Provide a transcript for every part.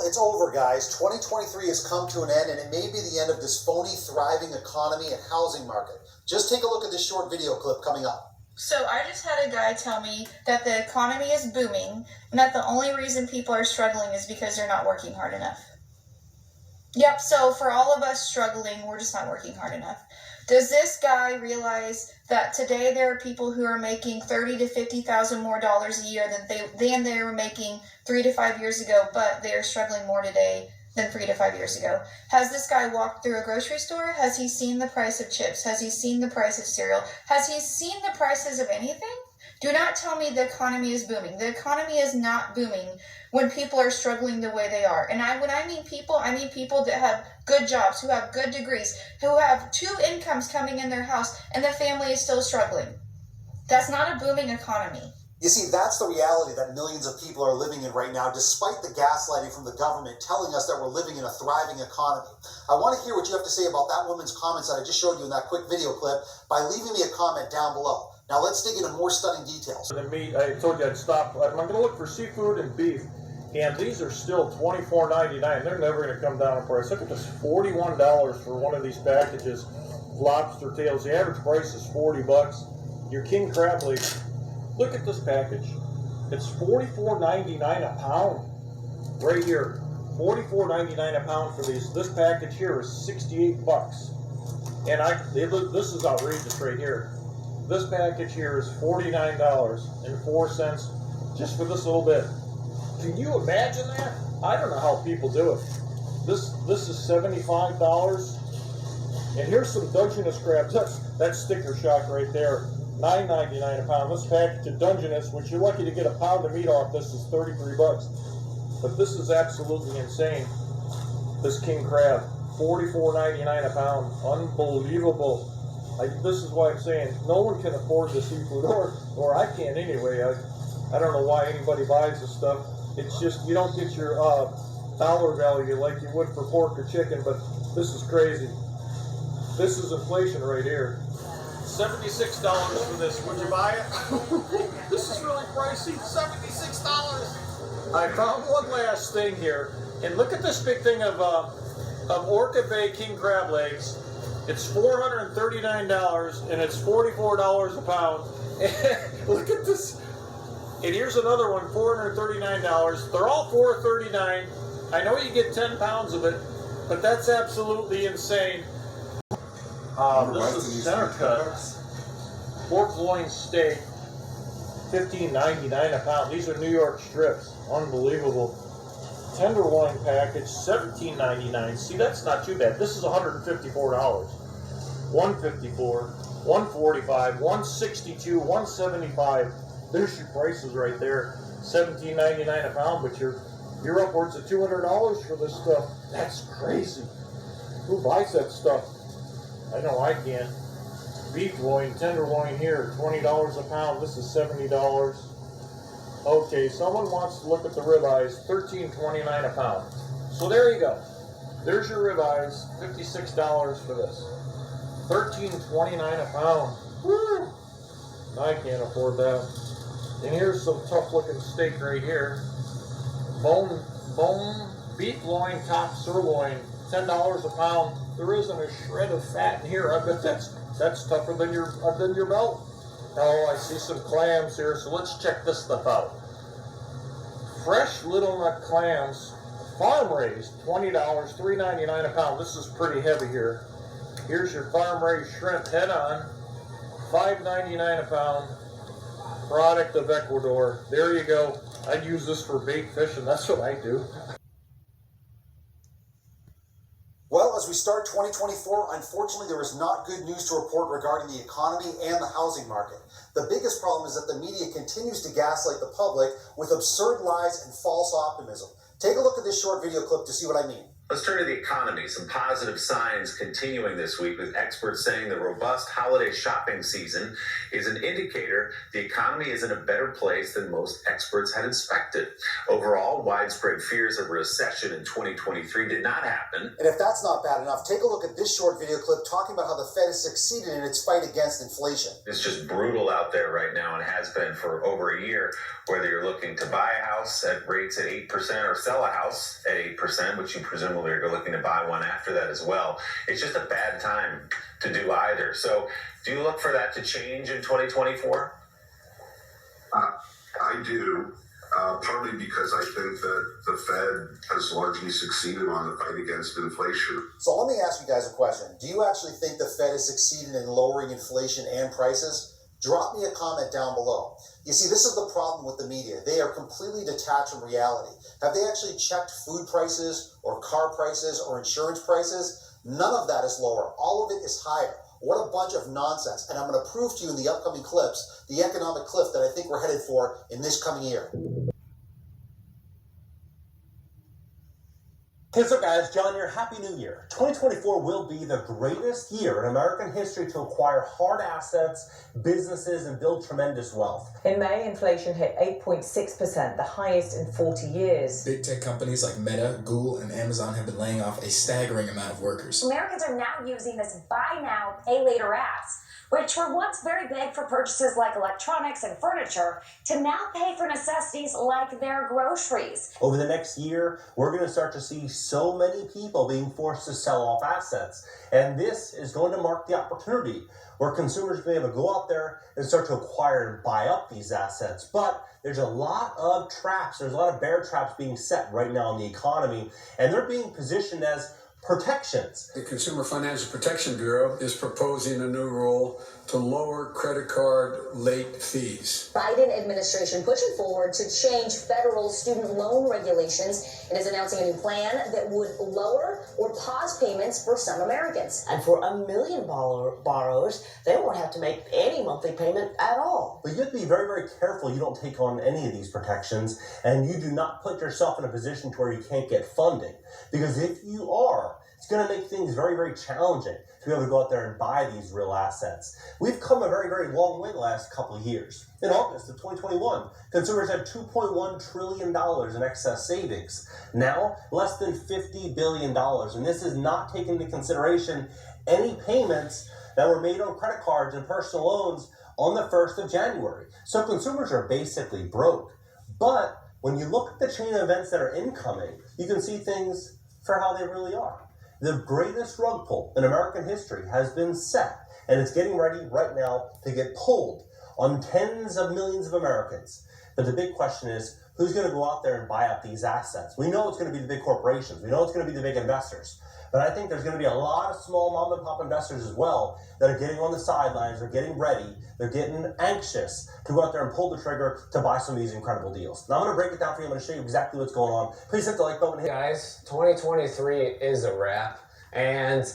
it's over, guys. 2023 has come to an end, and it may be the end of this phony, thriving economy and housing market. Just take a look at this short video clip coming up. So I just had a guy tell me that the economy is booming and that the only reason people are struggling is because they're not working hard enough. Yep, so for all of us struggling, we're just not working hard enough. Does this guy realize that today there are people who are making $30,000 to $50,000 more dollars a year than they were making 3 to 5 years ago, but they are struggling more today than 3 to 5 years ago? Has this guy walked through a grocery store? Has he seen the price of chips? Has he seen the price of cereal? Has he seen the prices of anything? Do not tell me the economy is booming. The economy is not booming when people are struggling the way they are. And when I mean people that have good jobs, who have good degrees, who have 2 incomes coming in their house, and the family is still struggling. That's not a booming economy. You see, that's the reality that millions of people are living in right now, despite the gaslighting from the government telling us that we're living in a thriving economy. I want to hear what you have to say about that woman's comments that I just showed you in that quick video clip by leaving me a comment down below. Now let's dig into more stunning details. The meat, I told you I'd stop. I'm going to look for seafood and beef, and these are still $24.99. They're never going to come down in price. Look at this, $41 for one of these packages, lobster tails. The average price is $40. Your king crab legs. Look at this package. It's $44.99 a pound. Right here, $44.99 a pound for these. This package here is $68. And this is outrageous right here. This package here is $49.04 just for this little bit. Can you imagine that? I don't know how people do it. This is $75. And here's some Dungeness crabs. That's sticker shock right there. $9.99 a pound. This package of Dungeness, which you're lucky to get a pound of meat off this, is $33. But this is absolutely insane. This king crab, $44.99 a pound. Unbelievable. This is why I'm saying no one can afford the seafood, or I can't anyway. I don't know why anybody buys this stuff. It's just you don't get your dollar value like you would for pork or chicken, but this is crazy. This is inflation right here. $76 for this. Would you buy it? This is really pricey. $76. I found one last thing here, and look at this big thing of Orca Bay king crab legs. It's $439, and it's $44 a pound. Look at this. And here's another one, $439. They're all $439. I know you get 10 pounds of it, but that's absolutely insane. This is center cut. Pork loin steak, $15.99 a pound. These are New York strips. Unbelievable. Tenderloin package, $17.99. See, that's not too bad. This is $154. $154, $145, $162, $175. There's your prices right there. $17.99 a pound, but you're upwards of $200 for this stuff. That's crazy. Who buys that stuff? I know I can. Beef loin, tenderloin here, $20 a pound. This is $70. Okay, someone wants to look at the ribeyes, $13.29 a pound. So there you go. There's your ribeyes, $56 for this. $13.29 a pound. Woo! I can't afford that. And here's some tough looking steak right here. Bone beef loin, top sirloin, $10 a pound. There isn't a shred of fat in here. I bet that's tougher than your belt. Oh, I see some clams here, so let's check this stuff out. Fresh little nut clams, farm raised, $20, $3.99 a pound. This is pretty heavy here. Here's your farm raised shrimp head on, $5.99 a pound. Product of Ecuador. There you go. I'd use this for bait fishing. That's what I do. Well, as we start 2024, unfortunately, there is not good news to report regarding the economy and the housing market. The biggest problem is that the media continues to gaslight the public with absurd lies and false optimism. Take a look at this short video clip to see what I mean. Let's turn to the economy. Some positive signs continuing this week, with experts saying the robust holiday shopping season is an indicator the economy is in a better place than most experts had expected. Overall, widespread fears of recession in 2023 did not happen. And if that's not bad enough, take a look at this short video clip talking about how the Fed has succeeded in its fight against inflation. It's just brutal out there right now, and has been for over a year, whether you're looking to buy a house at rates at 8% or sell a house at 8%, which you presumably are looking to buy one after that as well. It's just a bad time to do either. So do you look for that to change in 2024? I do, partly because I think that the Fed has largely succeeded on the fight against inflation. So let me ask you guys a question. Do you actually think the Fed has succeeded in lowering inflation and prices? Drop me a comment down below. You see, this is the problem with the media. They are completely detached from reality. Have they actually checked food prices or car prices or insurance prices? None of that is lower. All of it is higher. What a bunch of nonsense. And I'm going to prove to you in the upcoming clips the economic cliff that I think we're headed for in this coming year. Hey, what's up guys, John here. Happy New Year. 2024 will be the greatest year in American history to acquire hard assets, businesses, and build tremendous wealth. In May, inflation hit 8.6%, the highest in 40 years. Big tech companies like Meta, Google, and Amazon have been laying off a staggering amount of workers. Americans are now using this buy now, pay later apps, which were once very big for purchases like electronics and furniture, to now pay for necessities like their groceries. Over the next year, we're going to start to see so many people being forced to sell off assets. And this is going to mark the opportunity where consumers will be able to go out there and start to acquire and buy up these assets. But there's a lot of traps. There's a lot of bear traps being set right now in the economy, and they're being positioned as protections. The Consumer Financial Protection Bureau is proposing a new rule to lower credit card late fees. Biden administration pushing forward to change federal student loan regulations and is announcing a new plan that would lower or pause payments for some Americans. And for $1 million borrowers, they won't have to make any monthly payment at all. But you have to be very, very careful you don't take on any of these protections, and you do not put yourself in a position to where you can't get funding. Because if you are, it's going to make things very, very challenging to be able to go out there and buy these real assets. We've come a very, very long way the last couple of years. In August of 2021, consumers had $2.1 trillion in excess savings. Now, less than $50 billion. And this is not taking into consideration any payments that were made on credit cards and personal loans on the 1st of January. So consumers are basically broke. But when you look at the chain of events that are incoming, you can see things for how they really are. The greatest rug pull in American history has been set, and it's getting ready right now to get pulled on tens of millions of Americans. But the big question is, who's going to go out there and buy up these assets? We know it's going to be the big corporations. We know it's going to be the big investors. But I think there's going to be a lot of small mom and pop investors as well that are getting on the sidelines, they're getting ready, they're getting anxious to go out there and pull the trigger to buy some of these incredible deals. Now I'm going to break it down for you. I'm going to show you exactly what's going on. Please hit the like button. Guys, 2023 is a wrap, and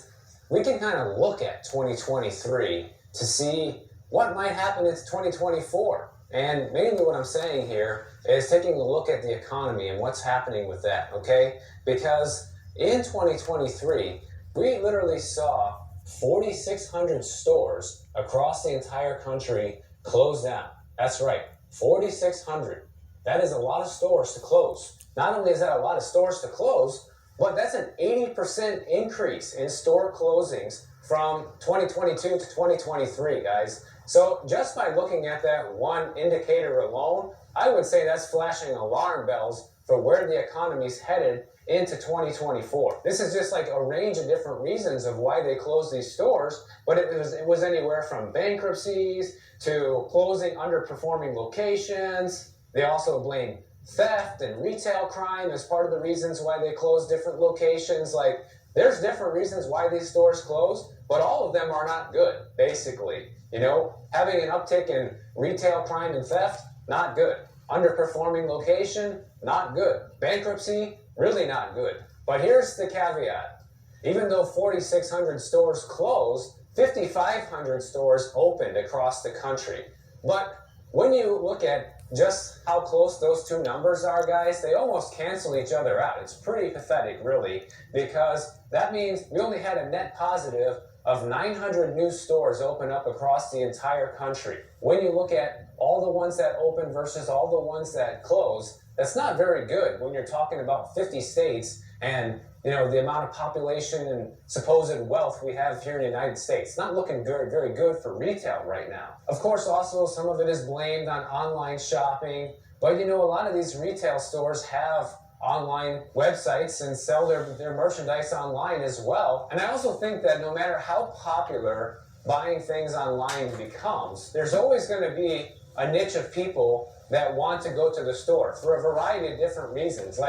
we can kind of look at 2023 to see what might happen in 2024. And mainly what I'm saying here is taking a look at the economy and what's happening with that, okay? Because in 2023, we literally saw 4,600 stores across the entire country close down. That's right, 4,600. That is a lot of stores to close. Not only is that a lot of stores to close, but that's an 80% increase in store closings from 2022 to 2023, guys. So just by looking at that one indicator alone, I would say that's flashing alarm bells for where the economy's headed into 2024. This is just like a range of different reasons of why they closed these stores, but it was anywhere from bankruptcies to closing underperforming locations. They also blame theft and retail crime as part of the reasons why they closed different locations. Like, there's different reasons why these stores closed, but all of them are not good, basically. You know, having an uptick in retail crime and theft, not good. Underperforming location, not good. Bankruptcy, really not good. But here's the caveat. Even though 4,600 stores closed, 5,500 stores opened across the country. But when you look at just how close those two numbers are, guys, they almost cancel each other out. It's pretty pathetic, really, because that means we only had a net positive of 900 new stores open up across the entire country. When you look at all the ones that open versus all the ones that close, that's not very good when you're talking about 50 states and the amount of population and supposed wealth we have here in the United States. It's not looking very, very good for retail right now. Of course, also some of it is blamed on online shopping, but a lot of these retail stores have online websites and sell their merchandise online as well. And I also think that no matter how popular buying things online becomes, there's always going to be a niche of people that want to go to the store for a variety of different reasons.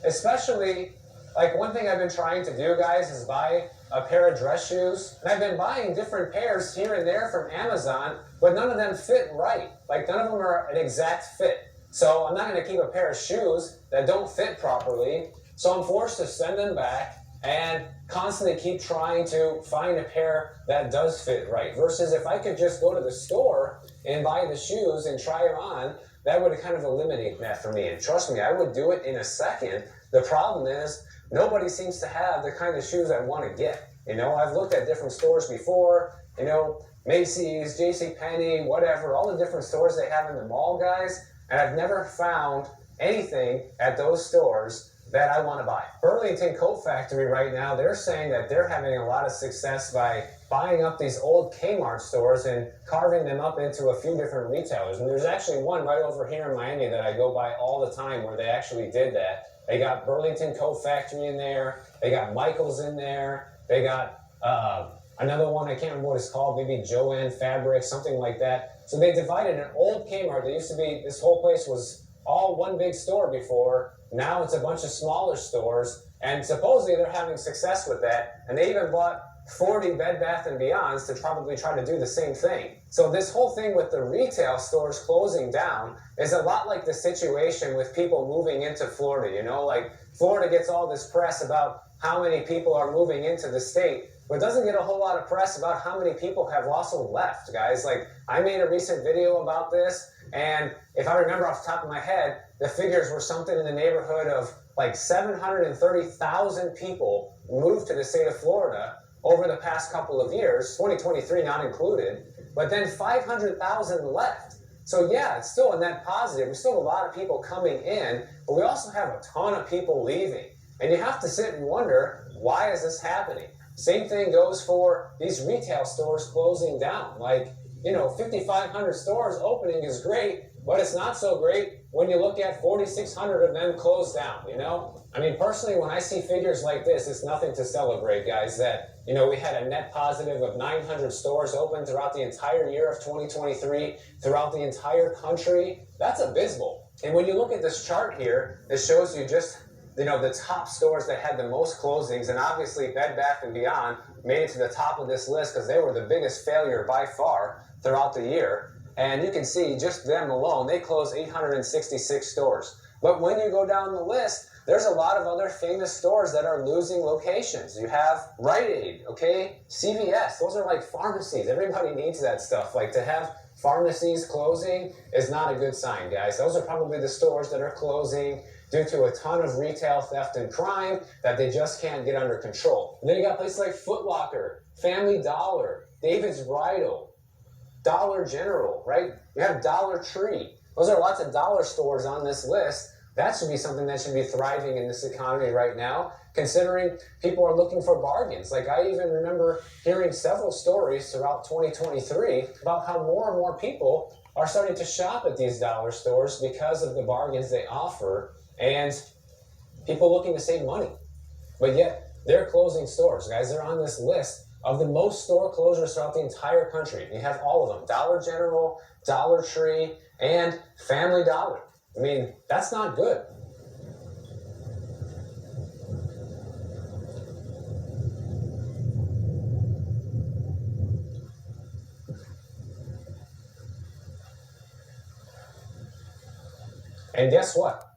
Especially one thing I've been trying to do, guys, is buy a pair of dress shoes. And I've been buying different pairs here and there from Amazon, but none of them fit right. None of them are an exact fit. So I'm not going to keep a pair of shoes that don't fit properly. So I'm forced to send them back and constantly keep trying to find a pair that does fit right. Versus if I could just go to the store and buy the shoes and try them on, that would kind of eliminate that for me. And trust me, I would do it in a second. The problem is, nobody seems to have the kind of shoes I want to get. I've looked at different stores before, Macy's, JCPenney, whatever, all the different stores they have in the mall, guys, and I've never found anything at those stores that I want to buy. Burlington Coat Factory right now, they're saying that they're having a lot of success by buying up these old Kmart stores and carving them up into a few different retailers. And there's actually one right over here in Miami that I go by all the time where they actually did that. They got Burlington Coat Factory in there. They got Michael's in there. They got another one, I can't remember what it's called, maybe Joanne Fabric, something like that. So they divided an old Kmart. There used to be, this whole place was all one big store before. Now it's a bunch of smaller stores. And supposedly they're having success with that. And they even bought 40 Bed Bath & Beyonds to probably try to do the same thing. So this whole thing with the retail stores closing down is a lot like the situation with people moving into Florida. Florida gets all this press about how many people are moving into the state, but doesn't get a whole lot of press about how many people have also left, guys. I made a recent video about this, and if I remember off the top of my head, the figures were something in the neighborhood of 730,000 people moved to the state of Florida over the past couple of years, 2023 not included, but then 500,000 left. So yeah, it's still a net positive. We still have a lot of people coming in, but we also have a ton of people leaving. And you have to sit and wonder, why is this happening? Same thing goes for these retail stores closing down. 5,500 stores opening is great, but it's not so great when you look at 4,600 of them closed down, personally, when I see figures like this, it's nothing to celebrate, guys, that, we had a net positive of 900 stores open throughout the entire year of 2023, throughout the entire country. That's abysmal. And when you look at this chart here, it shows you just, the top stores that had the most closings, and obviously Bed Bath & Beyond made it to the top of this list because they were the biggest failure by far throughout the year. And you can see just them alone, they closed 866 stores. But when you go down the list, there's a lot of other famous stores that are losing locations. You have Rite Aid, okay? CVS, those are pharmacies. Everybody needs that stuff. To have pharmacies closing is not a good sign, guys. Those are probably the stores that are closing due to a ton of retail theft and crime that they just can't get under control. And then you got places like Foot Locker, Family Dollar, David's Bridal, Dollar General, right? You have Dollar Tree. Those are lots of dollar stores on this list. That should be something that should be thriving in this economy right now, considering people are looking for bargains. I even remember hearing several stories throughout 2023 about how more and more people are starting to shop at these dollar stores because of the bargains they offer and people looking to save money. But yet, they're closing stores, guys. They're on this list of the most store closures throughout the entire country. You have all of them: Dollar General, Dollar Tree, and Family Dollar. That's not good. And guess what?